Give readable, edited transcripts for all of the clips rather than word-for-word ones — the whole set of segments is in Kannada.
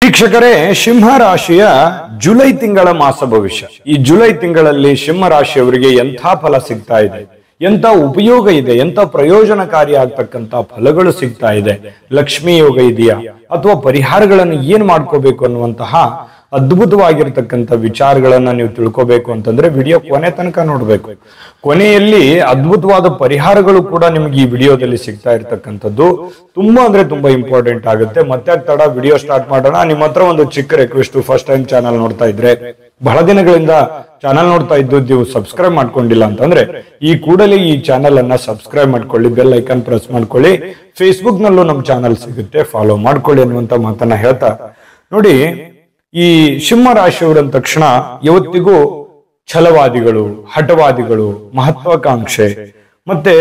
ವೀಕ್ಷಕರೇ, ಸಿಂಹ ರಾಶಿಯ ಜುಲೈ ತಿಂಗಳ ಮಾಸ ಭವಿಷ್ಯ. ಈ ಜುಲೈ ತಿಂಗಳಲ್ಲಿ ಸಿಂಹ ರಾಶಿಯವರಿಗೆ ಎಂಥ ಫಲ ಸಿಗ್ತಾ ಇದೆ, ಎಂಥ ಉಪಯೋಗ ಇದೆ, ಎಂಥ ಪ್ರಯೋಜನಕಾರಿ ಆಗ್ತಕ್ಕಂಥ ಫಲಗಳು ಸಿಗ್ತಾ ಇದೆ, ಲಕ್ಷ್ಮೀ ಯೋಗ ಇದೆಯಾ ಅಥವಾ ಪರಿಹಾರಗಳನ್ನು ಏನ್ ಮಾಡ್ಕೋಬೇಕು ಅನ್ನುವಂತಹ ಅದ್ಭುತವಾಗಿರ್ತಕ್ಕಂಥ ವಿಚಾರಗಳನ್ನ ನೀವು ತಿಳ್ಕೋಬೇಕು ಅಂತಂದ್ರೆ ವಿಡಿಯೋ ಕೊನೆ ತನಕ ನೋಡ್ಬೇಕು. ಕೊನೆಯಲ್ಲಿ ಅದ್ಭುತವಾದ ಪರಿಹಾರಗಳು ಕೂಡ ನಿಮ್ಗೆ ಈ ವಿಡಿಯೋದಲ್ಲಿ ಸಿಗ್ತಾ ಇರ್ತಕ್ಕಂಥದ್ದು ತುಂಬಾ ಅಂದ್ರೆ ತುಂಬಾ ಇಂಪಾರ್ಟೆಂಟ್ ಆಗುತ್ತೆ. ಮತ್ತೆ ತಡ ವಿಡಿಯೋ ಸ್ಟಾರ್ಟ್ ಮಾಡೋಣ. ನಿಮ್ಮ ಹತ್ರ ಒಂದು ಚಿಕ್ಕ ರಿಕ್ವೆಸ್ಟ್, ಫಸ್ಟ್ ಟೈಮ್ ಚಾನಲ್ ನೋಡ್ತಾ ಇದ್ರೆ, ಬಹಳ ದಿನಗಳಿಂದ ಚಾನಲ್ ನೋಡ್ತಾ ಇದ್ದು ನೀವು ಸಬ್ಸ್ಕ್ರೈಬ್ ಮಾಡ್ಕೊಂಡಿಲ್ಲ ಅಂತಂದ್ರೆ ಈ ಕೂಡಲೇ ಈ ಚಾನಲ್ ಅನ್ನ ಸಬ್ಸ್ಕ್ರೈಬ್ ಮಾಡ್ಕೊಳ್ಳಿ, ಬೆಲ್ ಐಕಾನ್ ಪ್ರೆಸ್ ಮಾಡ್ಕೊಳ್ಳಿ. ಫೇಸ್ಬುಕ್ ನಲ್ಲೂ ನಮ್ಮ ಚಾನಲ್ ಸಿಗುತ್ತೆ, ಫಾಲೋ ಮಾಡ್ಕೊಳ್ಳಿ ಅನ್ನುವಂತ ಮಾತನ್ನ ಹೇಳ್ತಾ, ನೋಡಿ, ಈ ಸಿಂಹ ರಾಶಿಯವರ ತಕ್ಷಣ ಯಾವತ್ತಿಗೂ ಛಲವಾದಿಗಳು, ಹಠವಾದಿಗಳು, ಮಹತ್ವಾಕಾಂಕ್ಷೆ, ಮತ್ತೆ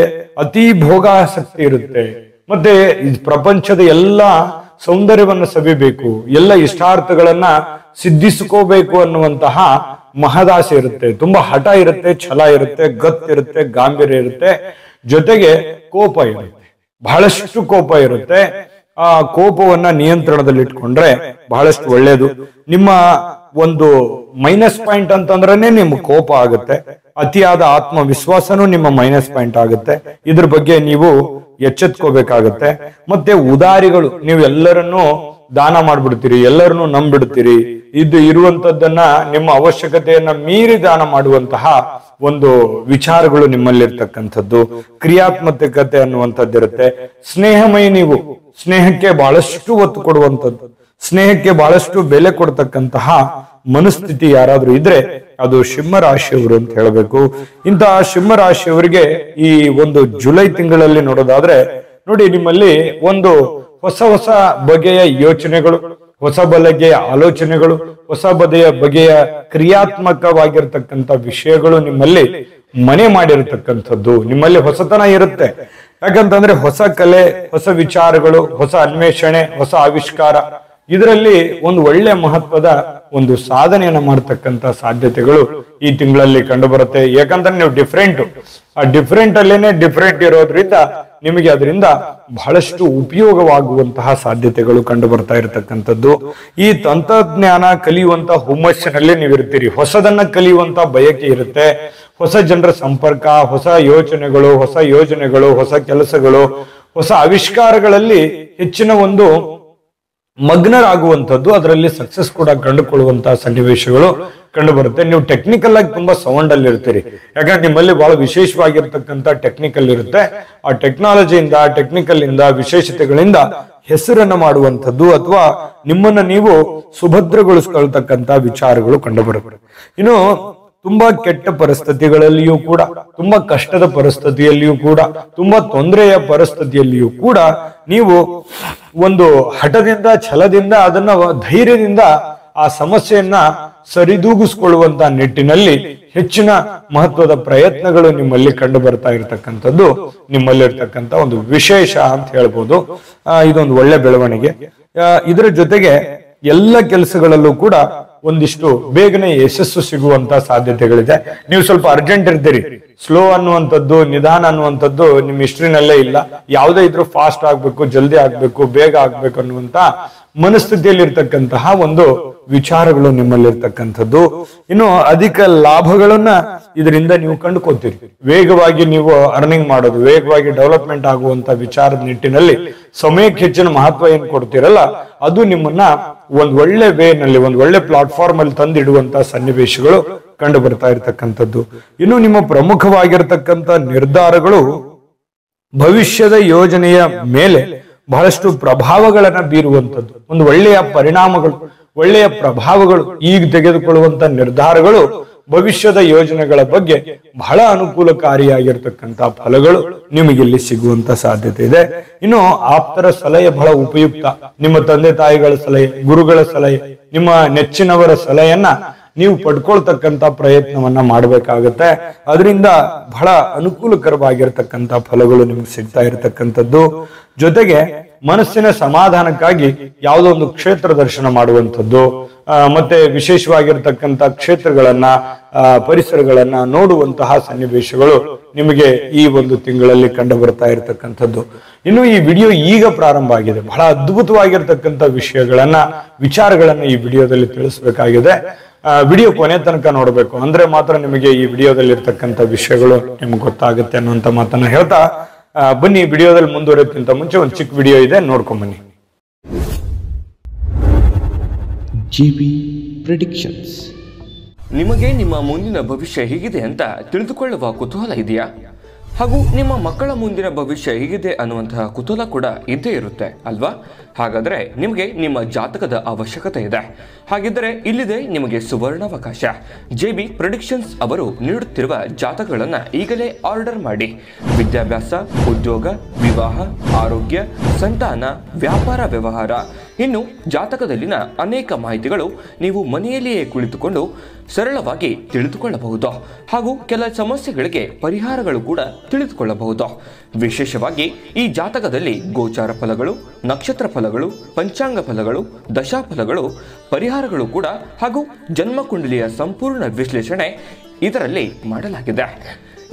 ಅತಿ ಭೋಗಾಸಕ್ತಿ ಇರುತ್ತೆ. ಮತ್ತೆ ಪ್ರಪಂಚದ ಎಲ್ಲ ಸೌಂದರ್ಯವನ್ನು ಸವಿಬೇಕು, ಎಲ್ಲ ಇಷ್ಟಾರ್ಥಗಳನ್ನ ಸಿದ್ಧಿಸ್ಕೋಬೇಕು ಅನ್ನುವಂತಹ ಮಹದಾಸೆ ಇರುತ್ತೆ. ತುಂಬಾ ಹಠ ಇರುತ್ತೆ, ಛಲ ಇರುತ್ತೆ, ಗತ್ತಿರುತ್ತೆ, ಗಾಂಭೀರ್ಯ ಇರುತ್ತೆ, ಜೊತೆಗೆ ಕೋಪ ಇರುತ್ತೆ, ಬಹಳಷ್ಟು ಕೋಪ ಇರುತ್ತೆ. ಆ ಕೋಪವನ್ನ ನಿಯಂತ್ರಣದಲ್ಲಿ ಇಟ್ಕೊಂಡ್ರೆ ಬಹಳಷ್ಟು ಒಳ್ಳೇದು. ನಿಮ್ಮ ಒಂದು ಮೈನಸ್ ಪಾಯಿಂಟ್ ಅಂತಂದ್ರೇನೆ ನಿಮ್ಗೆ ಕೋಪ ಆಗುತ್ತೆ. ಅತಿಯಾದ ಆತ್ಮವಿಶ್ವಾಸನೂ ನಿಮ್ಮ ಮೈನಸ್ ಪಾಯಿಂಟ್ ಆಗುತ್ತೆ. ಇದ್ರ ಬಗ್ಗೆ ನೀವು ಎಚ್ಚೆತ್ಕೋಬೇಕಾಗತ್ತೆ. ಮತ್ತೆ ಉದಾರಿಗಳು, ನೀವು ಎಲ್ಲರನ್ನೂ ದಾನ ಮಾಡ್ಬಿಡ್ತೀರಿ, ಎಲ್ಲರನ್ನೂ ನಂಬಿಡ್ತೀರಿ. ಇದು ಇರುವಂತದ್ದನ್ನ ನಿಮ್ಮ ಅವಶ್ಯಕತೆಯನ್ನ ಮೀರಿ ದಾನ ಮಾಡುವಂತಹ ಒಂದು ವಿಚಾರಗಳು ನಿಮ್ಮಲ್ಲಿರ್ತಕ್ಕಂಥದ್ದು. ಕ್ರಿಯಾತ್ಮಕತೆ ಅನ್ನುವಂಥದ್ದಿರುತ್ತೆ. ಸ್ನೇಹಮಯ, ನೀವು ಸ್ನೇಹಕ್ಕೆ ಬಹಳಷ್ಟು ಒತ್ತು ಕೊಡುವಂಥದ್ದು, ಸ್ನೇಹಕ್ಕೆ ಬಹಳಷ್ಟು ಬೆಲೆ ಕೊಡ್ತಕ್ಕಂತಹ ಮನಸ್ಥಿತಿ ಯಾರಾದ್ರೂ ಇದ್ರೆ ಅದು ಸಿಂಹ ರಾಶಿಯವರು ಅಂತ ಹೇಳಬೇಕು. ಇಂತಹ ಸಿಂಹ ರಾಶಿಯವರಿಗೆ ಈ ಒಂದು ಜುಲೈ ತಿಂಗಳಲ್ಲಿ ನೋಡೋದಾದ್ರೆ, ನೋಡಿ, ನಿಮ್ಮಲ್ಲಿ ಒಂದು ಹೊಸ ಹೊಸ ಬಗೆಯ ಯೋಚನೆಗಳು, ಹೊಸ ಬಗೆಯ ಆಲೋಚನೆಗಳು, ಹೊಸ ಬಗೆಯ ಕ್ರಿಯಾತ್ಮಕವಾಗಿರ್ತಕ್ಕಂಥ ವಿಷಯಗಳು ನಿಮ್ಮಲ್ಲಿ ಮನೆ ಮಾಡಿರತಕ್ಕಂಥದ್ದು. ನಿಮ್ಮಲ್ಲಿ ಹೊಸತನ ಇರುತ್ತೆ. ಯಾಕಂತಂದ್ರೆ ಹೊಸ ಕಲೆ, ಹೊಸ ವಿಚಾರಗಳು, ಹೊಸ ಅನ್ವೇಷಣೆ, ಹೊಸ ಆವಿಷ್ಕಾರ, ಇದರಲ್ಲಿ ಒಂದು ಒಳ್ಳೆ ಮಹತ್ವದ ಒಂದು ಸಾಧನೆಯನ್ನ ಮಾಡತಕ್ಕಂತ ಸಾಧ್ಯತೆಗಳು ಈ ತಿಂಗಳಲ್ಲಿ ಕಂಡು ಬರುತ್ತೆ. ಯಾಕಂದ್ರೆ ನೀವು ಡಿಫ್ರೆಂಟ್, ಆ ಡಿಫ್ರೆಂಟ್ ಅಲ್ಲೇನೆ ಡಿಫ್ರೆಂಟ್ ಇರೋದ್ರಿಂದ ನಿಮಗೆ ಅದರಿಂದ ಬಹಳಷ್ಟು ಉಪಯೋಗವಾಗುವಂತಹ ಸಾಧ್ಯತೆಗಳು ಕಂಡು ಬರ್ತಾ ಇರತಕ್ಕಂಥದ್ದು. ಈ ತಂತ್ರಜ್ಞಾನ ಕಲಿಯುವಂತ ಹುಮ್ಮಸ್ಸಿನಲ್ಲಿ ನೀವಿರ್ತೀರಿ. ಹೊಸದನ್ನ ಕಲಿಯುವಂತ ಬಯಕೆ ಇರುತ್ತೆ. ಹೊಸ ಜನರ ಸಂಪರ್ಕ, ಹೊಸ ಯೋಚನೆಗಳು, ಹೊಸ ಯೋಜನೆಗಳು, ಹೊಸ ಕೆಲಸಗಳು, ಹೊಸ ಆವಿಷ್ಕಾರಗಳಲ್ಲಿ ಹೆಚ್ಚಿನ ಒಂದು ಮಗ್ನರಾಗುವಂಥದ್ದು, ಅದರಲ್ಲಿ ಸಕ್ಸಸ್ ಕೂಡ ಕಂಡುಕೊಳ್ಳುವಂತಹ ಸನ್ನಿವೇಶಗಳು ಕಂಡು ಬರುತ್ತೆ. ನೀವು ಟೆಕ್ನಿಕಲ್ ಆಗಿ ತುಂಬಾ ಸೌಂಡ್ ಅಲ್ಲಿ ಇರ್ತೀರಿ. ಯಾಕಂದ್ರೆ ನಿಮ್ಮಲ್ಲಿ ಬಹಳ ವಿಶೇಷವಾಗಿರ್ತಕ್ಕಂಥ ಟೆಕ್ನಿಕಲ್ ಇರುತ್ತೆ. ಆ ಟೆಕ್ನಾಲಜಿಯಿಂದ, ಟೆಕ್ನಿಕಲ್ ಇಂದ, ವಿಶೇಷತೆಗಳಿಂದ ಹೆಸರನ್ನ ಮಾಡುವಂಥದ್ದು ಅಥವಾ ನಿಮ್ಮನ್ನ ನೀವು ಸುಭದ್ರಗೊಳಿಸ್ಕೊಳ್ತಕ್ಕಂಥ ವಿಚಾರಗಳು ಕಂಡು ಬರುತ್ತೆ. ಇನ್ನು ತುಂಬಾ ಕೆಟ್ಟ ಪರಿಸ್ಥಿತಿಗಳಲ್ಲಿಯೂ ಕೂಡ, ತುಂಬಾ ಕಷ್ಟದ ಪರಿಸ್ಥಿತಿಯಲ್ಲಿಯೂ ಕೂಡ, ತುಂಬಾ ತೊಂದರೆಯ ಪರಿಸ್ಥಿತಿಯಲ್ಲಿಯೂ ಕೂಡ ನೀವು ಒಂದು ಹಠದಿಂದ, ಛಲದಿಂದ, ಅದನ್ನ ಧೈರ್ಯದಿಂದ ಆ ಸಮಸ್ಯೆಯನ್ನ ಸರಿದೂಗಿಸ್ಕೊಳ್ಳುವಂತ ನಿಟ್ಟಿನಲ್ಲಿ ಹೆಚ್ಚಿನ ಮಹತ್ವದ ಪ್ರಯತ್ನಗಳು ನಿಮ್ಮಲ್ಲಿ ಕಂಡು ಬರ್ತಾ ಇರತಕ್ಕಂಥದ್ದು ನಿಮ್ಮಲ್ಲಿರ್ತಕ್ಕಂಥ ಒಂದು ವಿಶೇಷ ಅಂತ ಹೇಳ್ಬೋದು. ಇದೊಂದು ಒಳ್ಳೆ ಬೆಳವಣಿಗೆ. ಇದರ ಜೊತೆಗೆ ಎಲ್ಲ ಕೆಲಸಗಳಲ್ಲೂ ಕೂಡ ಒಂದಿಷ್ಟು ಬೇಗನೆ ಯಶಸ್ಸು ಸಿಗುವಂತ ಸಾಧ್ಯತೆಗಳಿದೆ. ನೀವು ಸ್ವಲ್ಪ ಅರ್ಜೆಂಟ್ ಇರ್ತೀರಿ. ಸ್ಲೋ ಅನ್ನುವಂಥದ್ದು, ನಿಧಾನ ಅನ್ನುವಂಥದ್ದು ನಿಮ್ಮ ಹಿಸ್ಟ್ರಿನಲ್ಲೇ ಇಲ್ಲ. ಯಾವುದೇ ಇದ್ರೂ ಫಾಸ್ಟ್ ಆಗ್ಬೇಕು, ಜಲ್ದಿ ಆಗ್ಬೇಕು, ಬೇಗ ಆಗ್ಬೇಕು ಅನ್ನುವಂತ ಮನಸ್ಥಿತಿಯಲ್ಲಿ ಇರ್ತಕ್ಕಂತಹ ಒಂದು ವಿಚಾರಗಳು ನಿಮ್ಮಲ್ಲಿರ್ತಕ್ಕಂಥದ್ದು. ಇನ್ನು ಅಧಿಕ ಲಾಭಗಳನ್ನ ಇದರಿಂದ ನೀವು ಕಂಡುಕೋತೀರಿ. ವೇಗವಾಗಿ ನೀವು ಅರ್ನಿಂಗ್ ಮಾಡೋದು, ವೇಗವಾಗಿ ಡೆವಲಪ್ಮೆಂಟ್ ಆಗುವಂತ ವಿಚಾರದ ನಿಟ್ಟಿನಲ್ಲಿ ಸಮಯಕ್ಕೆ ಹೆಚ್ಚಿನ ಮಹತ್ವ ಏನ್ ಕೊಡ್ತೀರಲ್ಲ, ಅದು ನಿಮ್ಮನ್ನ ಒಂದ್ ಒಳ್ಳೆ ವೇನಲ್ಲಿ, ಒಂದ್ ಒಳ್ಳೆ ಪ್ಲಾಟ್ಫಾರ್ಮ್ ಅಲ್ಲಿ ತಂದಿಡುವಂತ ಸನ್ನಿವೇಶಗಳು ಕಂಡು ಬರ್ತಾ ಇರತಕ್ಕಂಥದ್ದು. ಇನ್ನು ನಿಮ್ಮ ಪ್ರಮುಖವಾಗಿರ್ತಕ್ಕಂಥ ನಿರ್ಧಾರಗಳು ಭವಿಷ್ಯದ ಯೋಜನೆಯ ಮೇಲೆ ಬಹಳಷ್ಟು ಪ್ರಭಾವಗಳನ್ನ ಬೀರುವಂಥದ್ದು. ಒಂದು ಒಳ್ಳೆಯ ಪರಿಣಾಮಗಳು, ಒಳ್ಳೆಯ ಪ್ರಭಾವಗಳು, ಈಗ ತೆಗೆದುಕೊಳ್ಳುವಂತ ನಿರ್ಧಾರಗಳು ಭವಿಷ್ಯದ ಯೋಜನೆಗಳ ಬಗ್ಗೆ ಬಹಳ ಅನುಕೂಲಕಾರಿಯಾಗಿರ್ತಕ್ಕಂಥ ಫಲಗಳು ನಿಮಗಿಲ್ಲಿ ಸಿಗುವಂತ ಸಾಧ್ಯತೆ ಇದೆ. ಇನ್ನು ಆಪ್ತರ ಸಲಹೆ ಬಹಳ ಉಪಯುಕ್ತ. ನಿಮ್ಮ ತಂದೆ ತಾಯಿಗಳ ಸಲಹೆ, ಗುರುಗಳ ಸಲಹೆ, ನಿಮ್ಮ ನೆಚ್ಚಿನವರ ಸಲಹೆಯನ್ನ ನೀವು ಪಡ್ಕೊಳ್ತಕ್ಕಂತ ಪ್ರಯತ್ನವನ್ನ ಮಾಡಬೇಕಾಗತ್ತೆ. ಅದರಿಂದ ಬಹಳ ಅನುಕೂಲಕರವಾಗಿರ್ತಕ್ಕಂಥ ಫಲಗಳು ನಿಮ್ಗೆ ಸಿಗ್ತಾ ಇರತಕ್ಕಂಥದ್ದು. ಜೊತೆಗೆ ಮನಸ್ಸಿನ ಸಮಾಧಾನಕ್ಕಾಗಿ ಯಾವುದೋ ಒಂದು ಕ್ಷೇತ್ರ ದರ್ಶನ ಮಾಡುವಂಥದ್ದು, ಮತ್ತೆ ವಿಶೇಷವಾಗಿರ್ತಕ್ಕಂಥ ಕ್ಷೇತ್ರಗಳನ್ನ ಪರಿಸರಗಳನ್ನ ನೋಡುವಂತಹ ಸನ್ನಿವೇಶಗಳು ನಿಮಗೆ ಈ ಒಂದು ತಿಂಗಳಲ್ಲಿ ಕಂಡು ಬರ್ತಾ ಇರತಕ್ಕಂಥದ್ದು. ಇನ್ನು ಈ ವಿಡಿಯೋ ಈಗ ಪ್ರಾರಂಭ ಆಗಿದೆ. ಬಹಳ ಅದ್ಭುತವಾಗಿರ್ತಕ್ಕಂಥ ವಿಚಾರಗಳನ್ನ ಈ ವಿಡಿಯೋದಲ್ಲಿ ತಿಳಿಸಬೇಕಾಗಿದೆ. ವಿಡಿಯೋ ಕೊನೆ ತನಕ ನೋಡಬೇಕು, ಅಂದ್ರೆ ಮಾತ್ರ ನಿಮಗೆ ಈ ವಿಡಿಯೋದಲ್ಲಿ ಇರ್ತಕ್ಕಂಥ ವಿಷಯಗಳು ನಿಮ್ಗೆ ಗೊತ್ತಾಗುತ್ತೆ ಅನ್ನುವಂತ ಮಾತನ್ನ ಹೇಳ್ತಾ ಬನ್ನಿ. ವಿಡಿಯೋದಲ್ಲಿ ಮುಂದುವರಿಯೋಕ್ಕಿಂತ ಮುಂಚೆ ಒಂದು ಚಿಕ್ಕ ವಿಡಿಯೋ ಇದೆ, ನೋಡ್ಕೊಂಡ್ ಬನ್ನಿ. GB predictions. ನಿಮಗೆ ನಿಮ್ಮ ಮುಂದಿನ ಭವಿಷ್ಯ ಹೇಗಿದೆ ಅಂತ ತಿಳಿದುಕೊಳ್ಳುವ ಕುತೂಹಲ ಇದೆಯಾ? ಹಾಗೂ ನಿಮ್ಮ ಮಕ್ಕಳ ಮುಂದಿನ ಭವಿಷ್ಯ ಹೇಗಿದೆ ಅನ್ನುವಂತಹ ಕುತೂಹಲ ಕೂಡ ಇದ್ದೇ ಇರುತ್ತೆ ಅಲ್ವಾ? ಹಾಗಾದರೆ ನಿಮಗೆ ನಿಮ್ಮ ಜಾತಕದ ಅವಶ್ಯಕತೆ ಇದೆ. ಹಾಗಿದ್ದರೆ ಇಲ್ಲಿದೆ ನಿಮಗೆ ಸುವರ್ಣಾವಕಾಶ. JB ಪ್ರೆಡಿಕ್ಷನ್ಸ್ ಅವರು ನೀಡುತ್ತಿರುವ ಜಾತಕಗಳನ್ನು ಈಗಲೇ ಆರ್ಡರ್ ಮಾಡಿ. ವಿದ್ಯಾಭ್ಯಾಸ, ಉದ್ಯೋಗ, ವಿವಾಹ, ಆರೋಗ್ಯ, ಸಂತಾನ, ವ್ಯಾಪಾರ ವ್ಯವಹಾರ, ಇನ್ನು ಜಾತಕದಲ್ಲಿನ ಅನೇಕ ಮಾಹಿತಿಗಳು ನೀವು ಮನೆಯಲ್ಲಿಯೇ ಕುಳಿತುಕೊಂಡು ಸರಳವಾಗಿ ತಿಳಿದುಕೊಳ್ಳಬಹುದು. ಹಾಗೂ ಕೆಲ ಸಮಸ್ಯೆಗಳಿಗೆ ಪರಿಹಾರಗಳು ಕೂಡ ತಿಳಿದುಕೊಳ್ಳಬಹುದು. ವಿಶೇಷವಾಗಿ ಈ ಜಾತಕದಲ್ಲಿ ಗೋಚಾರ ಫಲಗಳು, ನಕ್ಷತ್ರ ಫಲಗಳು, ಪಂಚಾಂಗ ಫಲಗಳು, ದಶಾಫಲಗಳು, ಪರಿಹಾರಗಳು ಕೂಡ ಹಾಗೂ ಜನ್ಮಕುಂಡಲಿಯ ಸಂಪೂರ್ಣ ವಿಶ್ಲೇಷಣೆ ಇದರಲ್ಲಿ ಮಾಡಲಾಗಿದೆ.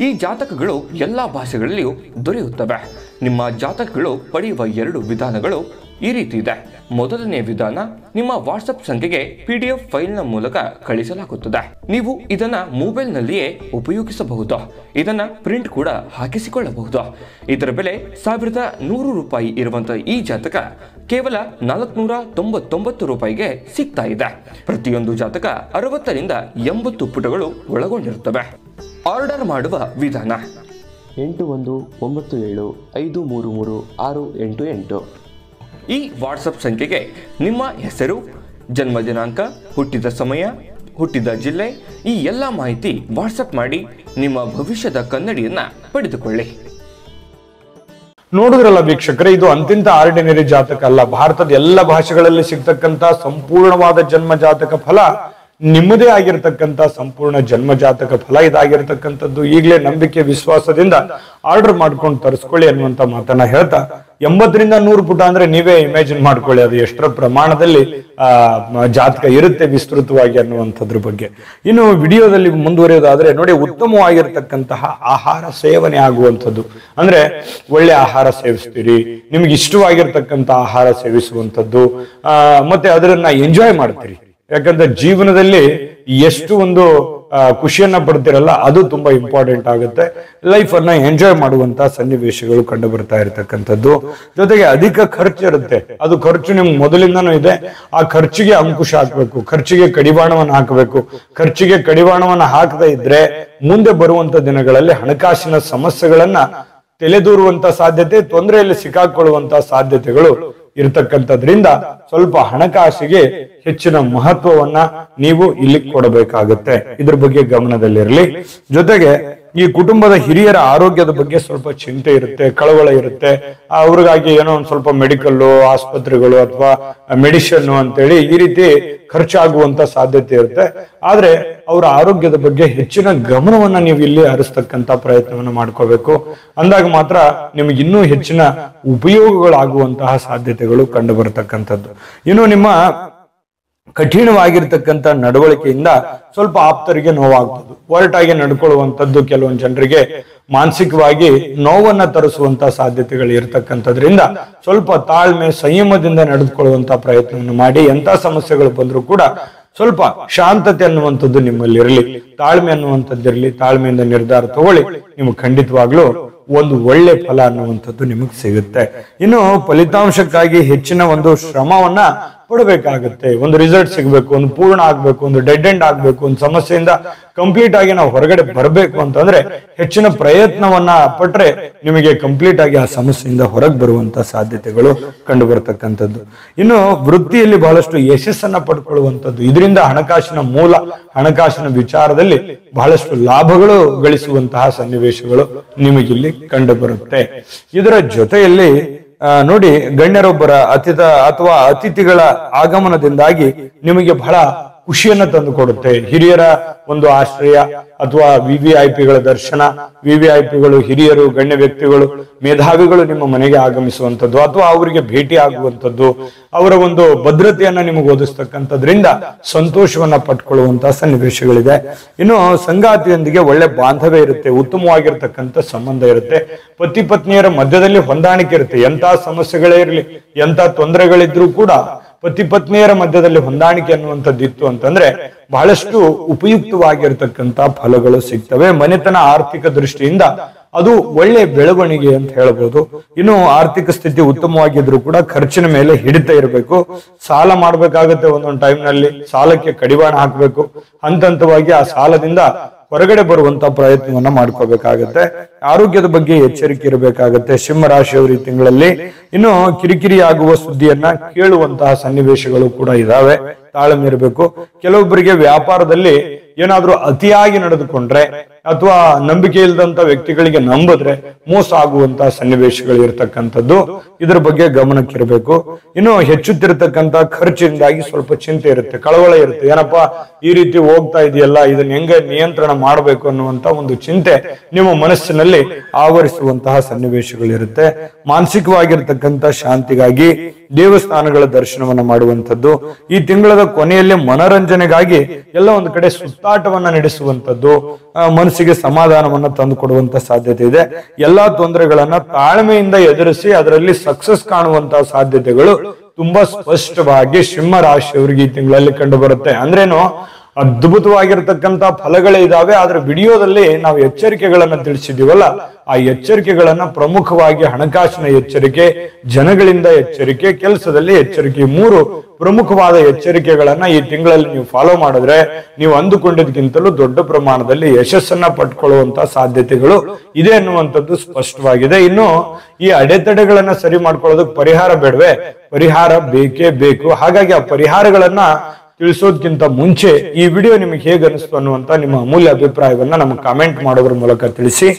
ಈ ಜಾತಕಗಳು ಎಲ್ಲ ಭಾಷೆಗಳಲ್ಲಿಯೂ ದೊರೆಯುತ್ತವೆ. ನಿಮ್ಮ ಜಾತಕಗಳು ಪಡೆಯುವ 2 ವಿಧಾನಗಳು ಈ ರೀತಿ ಇದೆ. ಮೊದಲನೇ ವಿಧಾನ, ನಿಮ್ಮ ವಾಟ್ಸಪ್ ಸಂಖ್ಯೆಗೆ PDF ಫೈಲ್ನ ಮೂಲಕ ಕಳಿಸಲಾಗುತ್ತದೆ. ನೀವು ಇದನ್ನ ಮೊಬೈಲ್ನಲ್ಲಿಯೇ ಉಪಯೋಗಿಸಬಹುದು. ಇದನ್ನ ಪ್ರಿಂಟ್ ಕೂಡ ಹಾಕಿಸಿಕೊಳ್ಳಬಹುದು. ಇದರ ಬೆಲೆ 1100 ರೂಪಾಯಿ ಇರುವಂತಹ ಈ ಜಾತಕ ಕೇವಲ 499 ರೂಪಾಯಿಗೆ ಸಿಗ್ತಾ ಇದೆ. ಪ್ರತಿಯೊಂದು ಜಾತಕ 60 ರಿಂದ 80 ಪುಟಗಳು ಒಳಗೊಂಡಿರುತ್ತವೆ. ಆರ್ಡರ್ ಮಾಡುವ ವಿಧಾನ: 8197533688. ಈ ವಾಟ್ಸಪ್ ಸಂಖ್ಯೆಗೆ ನಿಮ್ಮ ಹೆಸರು, ಜನ್ಮ ದಿನಾಂಕ, ಹುಟ್ಟಿದ ಸಮಯ, ಹುಟ್ಟಿದ ಜಿಲ್ಲೆ, ಈ ಎಲ್ಲ ಮಾಹಿತಿ ವಾಟ್ಸಪ್ ಮಾಡಿ ನಿಮ್ಮ ಭವಿಷ್ಯದ ಕನ್ನಡಿಯನ್ನ ಪಡೆದುಕೊಳ್ಳಿ. ನೋಡಿದ್ರಲ್ಲ ವೀಕ್ಷಕರೇ, ಇದು ಅಂತಿಂತ ಆರ್ಡಿನರಿ ಜಾತಕ ಅಲ್ಲ. ಭಾರತದ ಎಲ್ಲ ಭಾಷೆಗಳಲ್ಲಿ ಸಿಗ್ತಕ್ಕಂತ ಸಂಪೂರ್ಣವಾದ ಜನ್ಮ ಜಾತಕ ಫಲ, ನಿಮ್ಮದೇ ಆಗಿರ್ತಕ್ಕಂಥ ಸಂಪೂರ್ಣ ಜನ್ಮ ಜಾತಕ ಫಲ ಇದಾಗಿರ್ತಕ್ಕಂಥದ್ದು. ಈಗಲೇ ನಂಬಿಕೆ ವಿಶ್ವಾಸದಿಂದ ಆರ್ಡರ್ ಮಾಡ್ಕೊಂಡು ತರಿಸ್ಕೊಳ್ಳಿ ಅನ್ನುವಂತ ಮಾತನ್ನ ಹೇಳ್ತಾ, 80 ರಿಂದ 100 ಪುಟ ಅಂದ್ರೆ ನೀವೇ ಇಮ್ಯಾಜಿನ್ ಮಾಡ್ಕೊಳ್ಳಿ ಅದು ಎಷ್ಟರ ಪ್ರಮಾಣದಲ್ಲಿ ಜಾತಕ ಇರುತ್ತೆ ವಿಸ್ತೃತವಾಗಿ ಅನ್ನುವಂಥದ್ರ ಬಗ್ಗೆ. ಇನ್ನು ವಿಡಿಯೋದಲ್ಲಿ ಮುಂದುವರಿಯೋದಾದ್ರೆ ನೋಡಿ, ಉತ್ತಮವಾಗಿರ್ತಕ್ಕಂತಹ ಆಹಾರ ಸೇವನೆ ಆಗುವಂಥದ್ದು, ಅಂದ್ರೆ ಒಳ್ಳೆ ಆಹಾರ ಸೇವಿಸ್ತೀರಿ, ನಿಮ್ಗೆ ಇಷ್ಟವಾಗಿರ್ತಕ್ಕಂಥ ಆಹಾರ ಸೇವಿಸುವಂಥದ್ದು, ಮತ್ತೆ ಅದನ್ನ ಎಂಜಾಯ್ ಮಾಡ್ತೀರಿ. ಯಾಕಂದ್ರೆ ಜೀವನದಲ್ಲಿ ಎಷ್ಟು ಒಂದು ಖುಷಿಯನ್ನ ಪಡ್ತಿರಲ್ಲ, ಅದು ತುಂಬಾ ಇಂಪಾರ್ಟೆಂಟ್ ಆಗುತ್ತೆ. ಲೈಫ್ ಅನ್ನ ಎಂಜಾಯ್ ಮಾಡುವಂತ ಸನ್ನಿವೇಶಗಳು ಕಂಡು ಬರ್ತಾ ಇರತಕ್ಕಂಥದ್ದು. ಜೊತೆಗೆ ಅಧಿಕ ಖರ್ಚು ಇರುತ್ತೆ, ಅದು ಖರ್ಚು ನಿಮ್ಗೆ ಮೊದಲಿಂದನೂ ಇದೆ. ಆ ಖರ್ಚಿಗೆ ಅಂಕುಶ ಹಾಕ್ಬೇಕು, ಖರ್ಚಿಗೆ ಕಡಿವಾಣವನ್ನು ಹಾಕಬೇಕು. ಖರ್ಚಿಗೆ ಕಡಿವಾಣವನ್ನು ಹಾಕದೇ ಇದ್ರೆ ಮುಂದೆ ಬರುವಂತ ದಿನಗಳಲ್ಲಿ ಹಣಕಾಸಿನ ಸಮಸ್ಯೆಗಳನ್ನ ತಲೆದೂರುವಂತ ಸಾಧ್ಯತೆ, ತೊಂದರೆಯಲ್ಲಿ ಸಿಕ್ಕಾಕೊಳ್ಳುವಂತ ಸಾಧ್ಯತೆಗಳು ಇರತಕ್ಕಂಥದ್ರಿಂದ ಸ್ವಲ್ಪ ಹಣಕಾಸಿಗೆ ಹೆಚ್ಚಿನ ಮಹತ್ವವನ್ನ ನೀವು ಇಲ್ಲಿ ಕೊಡಬೇಕಾಗುತ್ತೆ. ಇದ್ರ ಬಗ್ಗೆ ಗಮನದಲ್ಲಿರಲಿ. ಜೊತೆಗೆ ಈ ಕುಟುಂಬದ ಹಿರಿಯರ ಆರೋಗ್ಯದ ಬಗ್ಗೆ ಸ್ವಲ್ಪ ಚಿಂತೆ ಇರುತ್ತೆ, ಕಳವಳ ಇರುತ್ತೆ. ಅವ್ರಿಗಾಗಿ ಏನೋ ಒಂದ್ ಸ್ವಲ್ಪ ಮೆಡಿಕಲ್, ಆಸ್ಪತ್ರೆಗಳು ಅಥವಾ ಮೆಡಿಸಿನ್ ಅಂತೇಳಿ ಈ ರೀತಿ ಖರ್ಚಾಗುವಂತ ಸಾಧ್ಯತೆ ಇರುತ್ತೆ. ಆದ್ರೆ ಅವರ ಆರೋಗ್ಯದ ಬಗ್ಗೆ ಹೆಚ್ಚಿನ ಗಮನವನ್ನ ನೀವು ಇಲ್ಲಿ ಹರಿಸ್ತಕ್ಕಂತ ಪ್ರಯತ್ನವನ್ನ ಮಾಡ್ಕೋಬೇಕು. ಅಂದಾಗ ಮಾತ್ರ ನಿಮ್ಗೆ ಇನ್ನೂ ಹೆಚ್ಚಿನ ಉಪಯೋಗಗಳಾಗುವಂತಹ ಸಾಧ್ಯತೆಗಳು ಕಂಡು ಬರತಕ್ಕಂಥದ್ದು. ಇನ್ನು ನಿಮ್ಮ ಕಠಿಣವಾಗಿರ್ತಕ್ಕಂಥ ನಡವಳಿಕೆಯಿಂದ ಸ್ವಲ್ಪ ಆಪ್ತರಿಗೆ ನೋವಾಗ್ತದೆ. ಒರಟಾಗಿ ನಡ್ಕೊಳ್ಳುವಂಥದ್ದು ಕೆಲವೊಂದು ಜನರಿಗೆ ಮಾನಸಿಕವಾಗಿ ನೋವನ್ನ ತರಿಸುವಂತ ಸಾಧ್ಯತೆಗಳು ಇರತಕ್ಕಂಥದ್ರಿಂದ ಸ್ವಲ್ಪ ತಾಳ್ಮೆ, ಸಂಯಮದಿಂದ ನಡೆದುಕೊಳ್ಳುವಂತ ಪ್ರಯತ್ನವನ್ನು ಮಾಡಿ. ಎಂತ ಸಮಸ್ಯೆಗಳು ಬಂದರೂ ಕೂಡ ಸ್ವಲ್ಪ ಶಾಂತತೆ ಅನ್ನುವಂಥದ್ದು ನಿಮ್ಮಲ್ಲಿ ಇರಲಿ, ತಾಳ್ಮೆ ಅನ್ನುವಂಥದ್ದಿರಲಿ. ತಾಳ್ಮೆಯಿಂದ ನಿರ್ಧಾರ ತಗೊಳ್ಳಿ, ನಿಮ್ಗೆ ಖಂಡಿತವಾಗ್ಲೂ ಒಂದು ಒಳ್ಳೆ ಫಲ ಅನ್ನುವಂಥದ್ದು ನಿಮಗೆ ಸಿಗುತ್ತೆ. ಇನ್ನು ಫಲಿತಾಂಶಕ್ಕಾಗಿ ಹೆಚ್ಚಿನ ಒಂದು ಶ್ರಮವನ್ನ ಪಡಬೇಕಾಗುತ್ತೆ. ಒಂದು ರಿಸಲ್ಟ್ ಸಿಗ್ಬೇಕು, ಒಂದು ಪೂರ್ಣ ಆಗ್ಬೇಕು, ಒಂದು ಡೆಡ್ ಎಂಡ್ ಆಗ್ಬೇಕು, ಒಂದು ಸಮಸ್ಯೆಯಿಂದ ಕಂಪ್ಲೀಟ್ ಆಗಿ ನಾವು ಹೊರಗಡೆ ಬರಬೇಕು ಅಂತಂದ್ರೆ ಹೆಚ್ಚಿನ ಪ್ರಯತ್ನವನ್ನ ಪಟ್ರೆ ನಿಮಗೆ ಕಂಪ್ಲೀಟ್ ಆಗಿ ಆ ಸಮಸ್ಯೆಯಿಂದ ಹೊರಗೆ ಬರುವಂತ ಸಾಧ್ಯತೆಗಳು ಕಂಡು ಬರತಕ್ಕಂಥದ್ದು. ಇನ್ನು ವೃತ್ತಿಯಲ್ಲಿ ಬಹಳಷ್ಟು ಯಶಸ್ಸನ್ನ ಪಡ್ಕೊಳ್ಳುವಂಥದ್ದು, ಇದರಿಂದ ಹಣಕಾಸಿನ ಮೂಲ, ಹಣಕಾಸಿನ ವಿಚಾರದಲ್ಲಿ ಬಹಳಷ್ಟು ಲಾಭಗಳು ಗಳಿಸುವಂತಹ ಸನ್ನಿವೇಶಗಳು ನಿಮಗಿಲ್ಲಿ ಕಂಡು ಬರುತ್ತೆ. ಇದರ ಜೊತೆಯಲ್ಲಿ ನೋಡಿ, ಗಣ್ಯರೊಬ್ಬರ ಅತಿಥಿಗಳ ಆಗಮನದಿಂದಾಗಿ ನಿಮಗೆ ಬಹಳ ಖುಷಿಯನ್ನ ತಂದು ಕೊಡುತ್ತೆ. ಹಿರಿಯರ ಒಂದು ಆಶ್ರಯ ಅಥವಾ VVIPಗಳ ದರ್ಶನ, VVIPಗಳು ಹಿರಿಯರು, ಗಣ್ಯ ವ್ಯಕ್ತಿಗಳು, ಮೇಧಾವಿಗಳು ನಿಮ್ಮ ಮನೆಗೆ ಆಗಮಿಸುವಂಥದ್ದು ಅಥವಾ ಅವರಿಗೆ ಭೇಟಿ ಆಗುವಂಥದ್ದು, ಅವರ ಒಂದು ಭದ್ರತೆಯನ್ನ ನಿಮಗೆ ಒದಗಿಸ್ತಕ್ಕಂಥದ್ರಿಂದ ಸಂತೋಷವನ್ನ ಪಟ್ಕೊಳ್ಳುವಂತಹ ಸನ್ನಿವೇಶಗಳಿದೆ. ಇನ್ನು ಸಂಗಾತಿಯೊಂದಿಗೆ ಒಳ್ಳೆ ಬಾಂಧವ್ಯ ಇರುತ್ತೆ, ಉತ್ತಮವಾಗಿರ್ತಕ್ಕಂಥ ಸಂಬಂಧ ಇರುತ್ತೆ. ಪತಿ ಪತ್ನಿಯರ ಮಧ್ಯದಲ್ಲಿ ಹೊಂದಾಣಿಕೆ ಇರುತ್ತೆ. ಎಂತ ಸಮಸ್ಯೆಗಳೇ ಇರಲಿ, ಎಂತ ತೊಂದರೆಗಳಿದ್ರೂ ಕೂಡ ಪತಿ ಪತ್ನಿಯರ ಮಧ್ಯದಲ್ಲಿ ಹೊಂದಾಣಿಕೆ ಅನ್ನುವಂಥದ್ದು ಇತ್ತು ಅಂತಂದ್ರೆ ಬಹಳಷ್ಟು ಉಪಯುಕ್ತವಾಗಿರ್ತಕ್ಕಂಥ ಫಲಗಳು ಸಿಗ್ತವೆ. ಮನೆತನ ಆರ್ಥಿಕ ದೃಷ್ಟಿಯಿಂದ ಅದು ಒಳ್ಳೆ ಬೆಳವಣಿಗೆ ಅಂತ ಹೇಳ್ಬೋದು. ಇನ್ನು ಆರ್ಥಿಕ ಸ್ಥಿತಿ ಉತ್ತಮವಾಗಿದ್ರು ಕೂಡ ಖರ್ಚಿನ ಮೇಲೆ ಹಿಡಿತ ಇರಬೇಕು. ಸಾಲ ಮಾಡ್ಬೇಕಾಗತ್ತೆ, ಒಂದೊಂದು ಟೈಮ್ ನಲ್ಲಿ ಸಾಲಕ್ಕೆ ಕಡಿವಾಣ ಹಾಕಬೇಕು. ಹಂತವಾಗಿ ಆ ಸಾಲದಿಂದ ಹೊರಗಡೆ ಬರುವಂತ ಪ್ರಯತ್ನವನ್ನ ಮಾಡ್ಕೋಬೇಕಾಗತ್ತೆ. ಆರೋಗ್ಯದ ಬಗ್ಗೆ ಎಚ್ಚರಿಕೆ ಇರಬೇಕಾಗತ್ತೆ ಸಿಂಹ ರಾಶಿಯವರು ಈ ತಿಂಗಳಲ್ಲಿ. ಇನ್ನು ಕಿರಿಕಿರಿ ಆಗುವ ಸುದ್ದಿಯನ್ನ ಕೇಳುವಂತಹ ಸನ್ನಿವೇಶಗಳು ಕೂಡ ಇದಾವೆ. ತಾಳ್ಮೆ ಇರಬೇಕು. ಕೆಲವೊಬ್ಬರಿಗೆ ವ್ಯಾಪಾರದಲ್ಲಿ ಏನಾದ್ರೂ ಅತಿಯಾಗಿ ನಡೆದುಕೊಂಡ್ರೆ ಅಥವಾ ನಂಬಿಕೆ ಇಲ್ಲದಂತ ವ್ಯಕ್ತಿಗಳಿಗೆ ನಂಬಿದ್ರೆ ಮೋಸ ಆಗುವಂತಹ ಸನ್ನಿವೇಶಗಳು ಇರತಕ್ಕಂಥದ್ದು, ಇದ್ರ ಬಗ್ಗೆ ಗಮನಕ್ಕಿರಬೇಕು. ಇನ್ನು ಹೆಚ್ಚುತ್ತಿರತಕ್ಕಂತ ಖರ್ಚಿನಿಂದಾಗಿ ಸ್ವಲ್ಪ ಚಿಂತೆ ಇರುತ್ತೆ, ಕಳವಳ ಇರುತ್ತೆ. ಏನಪ್ಪಾ ಈ ರೀತಿ ಹೋಗ್ತಾ ಇದೆಯಲ್ಲ, ಇದನ್ನ ಹೆಂಗೆ ನಿಯಂತ್ರಣ ಮಾಡಬೇಕು ಅನ್ನುವಂತ ಒಂದು ಚಿಂತೆ ನಿಮ್ಮ ಮನಸ್ಸಿನಲ್ಲಿ ಆವರಿಸುವಂತಹ ಸನ್ನಿವೇಶಗಳಿರುತ್ತೆ. ಮಾನಸಿಕವಾಗಿರ್ತಕ್ಕಂಥ ಶಾಂತಿಗಾಗಿ ದೇವಸ್ಥಾನಗಳ ದರ್ಶನವನ್ನ ಮಾಡುವಂಥದ್ದು. ಈ ತಿಂಗಳ ಕೊನೆಯಲ್ಲಿ ಮನರಂಜನೆಗಾಗಿ ಎಲ್ಲ ಒಂದು ಕಡೆ ಸುತ್ತಾಟವನ್ನ ನಡೆಸುವಂಥದ್ದು ಮನಸ್ಸಿಗೆ ಸಮಾಧಾನವನ್ನ ತಂದು ಕೊಡುವಂತ ಸಾಧ್ಯತೆ ಇದೆ. ಎಲ್ಲಾ ತೊಂದರೆಗಳನ್ನ ತಾಳ್ಮೆಯಿಂದ ಎದುರಿಸಿ ಅದರಲ್ಲಿ ಸಕ್ಸಸ್ ಕಾಣುವಂತಹ ಸಾಧ್ಯತೆಗಳು ತುಂಬಾ ಸ್ಪಷ್ಟವಾಗಿ ಸಿಂಹ ರಾಶಿಯವರಿಗೆ ಈ ತಿಂಗಳಲ್ಲಿ ಕಂಡು ಬರುತ್ತೆ. ಅಂದ್ರೇನು, ಅದ್ಭುತವಾಗಿರ್ತಕ್ಕಂಥ ಫಲಗಳೇ ಇದಾವೆ. ಆದ್ರೆ ವಿಡಿಯೋದಲ್ಲಿ ನಾವು ಎಚ್ಚರಿಕೆಗಳನ್ನ ತಿಳಿಸಿದೀವಲ್ಲ, ಆ ಎಚ್ಚರಿಕೆಗಳನ್ನ ಪ್ರಮುಖವಾಗಿ ಹಣಕಾಸಿನ ಎಚ್ಚರಿಕೆ, ಜನಗಳಿಂದ ಎಚ್ಚರಿಕೆ, ಕೆಲಸದಲ್ಲಿ ಎಚ್ಚರಿಕೆ, 3 ಪ್ರಮುಖವಾದ ಎಚ್ಚರಿಕೆಗಳನ್ನ ಈ ತಿಂಗಳಲ್ಲಿ ನೀವು ಫಾಲೋ ಮಾಡಿದ್ರೆ ನೀವು ಅಂದುಕೊಂಡಿದ್ದಕ್ಕಿಂತಲೂ ದೊಡ್ಡ ಪ್ರಮಾಣದಲ್ಲಿ ಯಶಸ್ಸನ್ನ ಪಡ್ಕೊಳ್ಳುವಂತ ಸಾಧ್ಯತೆಗಳು ಇದೆ ಅನ್ನುವಂಥದ್ದು ಸ್ಪಷ್ಟವಾಗಿದೆ. ಇನ್ನು ಈ ಅಡೆತಡೆಗಳನ್ನ ಸರಿ ಮಾಡ್ಕೊಳ್ಳೋದಕ್ಕೆ ಪರಿಹಾರ ಬೇಡವೆ? ಪರಿಹಾರ ಬೇಕೇ ಬೇಕು. ಹಾಗಾಗಿ ಆ ಪರಿಹಾರಗಳನ್ನ ತಿಳಿಸೋದಕ್ಕಿಂತ ಮುಂಚೆ ಈ ವಿಡಿಯೋ ನಿಮಗೆ ಹೇಗೆ ಅನಿಸ್ತು ಅನ್ನುವಂತ ನಿಮ್ಮ ಅಮೂಲ್ಯ ಅಭಿಪ್ರಾಯವನ್ನ ನಮಗೆ ಕಾಮೆಂಟ್ ಮಾಡೋದ್ರ ಮೂಲಕ ತಿಳಿಸಿ.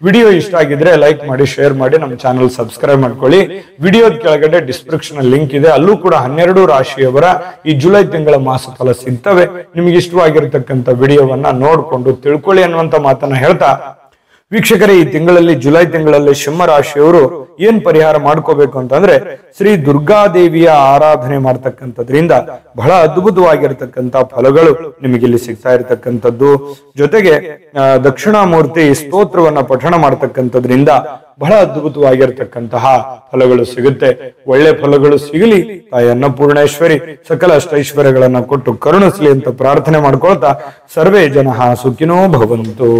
ವಿಡಿಯೋ ಇಷ್ಟ ಆಗಿದ್ರೆ ಲೈಕ್ ಮಾಡಿ, ಶೇರ್ ಮಾಡಿ, ನಮ್ಮ ಚಾನಲ್ ಸಬ್ಸ್ಕ್ರೈಬ್ ಮಾಡ್ಕೊಳ್ಳಿ. ವಿಡಿಯೋದ ಕೆಳಗಡೆ ಡಿಸ್ಕ್ರಿಪ್ಷನ್ ಲಿಂಕ್ ಇದೆ, ಅಲ್ಲೂ ಕೂಡ 12 ರಾಶಿಯವರ ಈ ಜುಲೈ ತಿಂಗಳ ಮಾಸಫಲ ಸಿಗ್ತವೆ. ನಿಮಗೆ ಇಷ್ಟವಾಗಿರ್ತಕ್ಕಂಥ ವಿಡಿಯೋವನ್ನ ನೋಡ್ಕೊಂಡು ತಿಳ್ಕೊಳ್ಳಿ ಅನ್ನುವಂತ ಮಾತನ್ನ ಹೇಳ್ತಾ, ವೀಕ್ಷಕರೇ, ಈ ತಿಂಗಳಲ್ಲಿ ಜುಲೈ ತಿಂಗಳಲ್ಲಿ ಸಿಂಹ ರಾಶಿಯವರು ಏನ್ ಪರಿಹಾರ ಮಾಡ್ಕೋಬೇಕು ಅಂತಂದ್ರೆ, ಶ್ರೀ ದುರ್ಗಾದೇವಿಯ ಆರಾಧನೆ ಮಾಡ್ತಕ್ಕಂಥದ್ರಿಂದ ಬಹಳ ಅದ್ಭುತವಾಗಿರ್ತಕ್ಕಂಥ ಫಲಗಳು ನಿಮಗೆ ಇಲ್ಲಿ ಸಿಗ್ತಾ ಇರತಕ್ಕಂಥದ್ದು. ಜೊತೆಗೆ ದಕ್ಷಿಣಾಮೂರ್ತಿ ಸ್ತೋತ್ರವನ್ನ ಪಠಣ ಮಾಡ್ತಕ್ಕಂಥದ್ರಿಂದ ಬಹಳ ಅದ್ಭುತವಾಗಿರ್ತಕ್ಕಂತಹ ಫಲಗಳು ಸಿಗುತ್ತೆ. ಒಳ್ಳೆ ಫಲಗಳು ಸಿಗಲಿ, ತಾಯಿ ಅನ್ನಪೂರ್ಣೇಶ್ವರಿ ಸಕಲ ಅಷ್ಟೈಶ್ವರ್ಯಗಳನ್ನ ಕೊಟ್ಟು ಕರುಣಿಸ್ಲಿ ಅಂತ ಪ್ರಾರ್ಥನೆ ಮಾಡ್ಕೊಳ್ತಾ, ಸರ್ವೇ ಜನಃ ಸುಖಿನೋ ಭವಂತು.